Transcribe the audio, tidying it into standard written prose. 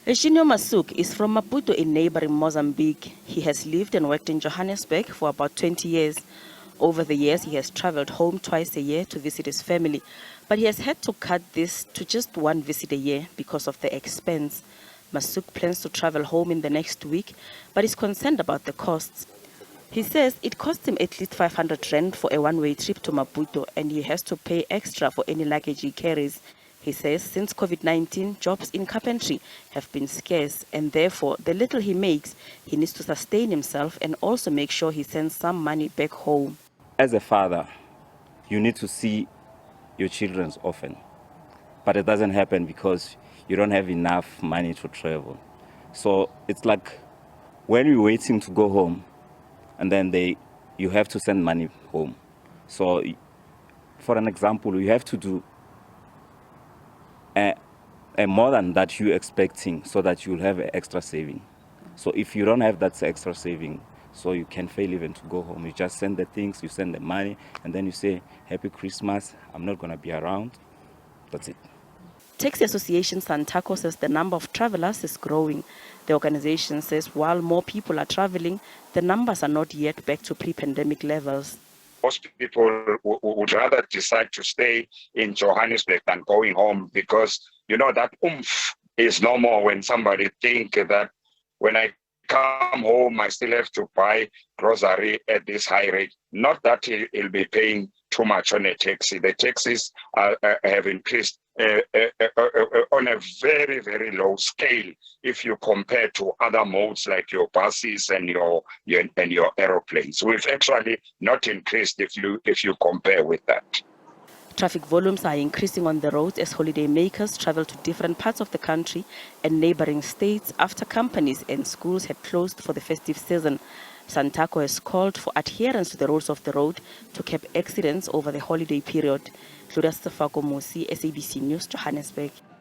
Echinio Masuk is from Maputo in neighboring Mozambique. He has lived and worked in Johannesburg for about 20 years. Over the years, he has traveled home twice a year to visit his family, but he has had to cut this to just one visit a year because of the expense. Masuk plans to travel home in the next week, but is concerned about the costs. He says it costs him at least 500 rand for a one-way trip to Maputo, and he has to pay extra for any luggage he carries. He says since COVID-19, jobs in carpentry have been scarce, and therefore the little he makes, he needs to sustain himself and also make sure he sends some money back home. As a father, you need to see your children often, but it doesn't happen because you don't have enough money to travel. So it's like when you're waiting to go home, and then you have to send money home. So for an example, you have to do a more than that you're expecting so that you'll have an extra saving. So if you don't have that extra saving, so you can fail even to go home. You just send the things, you send the money, and then you say, Happy Christmas, I'm not going to be around. That's it. Taxi Association Santaco says the number of travelers is growing. The organization says while more people are traveling, the numbers are not yet back to pre-pandemic levels. Most people would rather decide to stay in Johannesburg than going home because, that oomph is no more when somebody think that when I come home, I still have to buy grocery at this high rate. Not that he'll be paying too much on a taxi. The taxis have increased on a very, very low scale if you compare to other modes like your buses and your aeroplanes. We've actually not increased if you compare with that. Traffic volumes are increasing on the roads as holidaymakers travel to different parts of the country and neighboring states after companies and schools had closed for the festive season. Santaco has called for adherence to the rules of the road to cap accidents over the holiday period. Gloria Stefako Musi, SABC News, Johannesburg.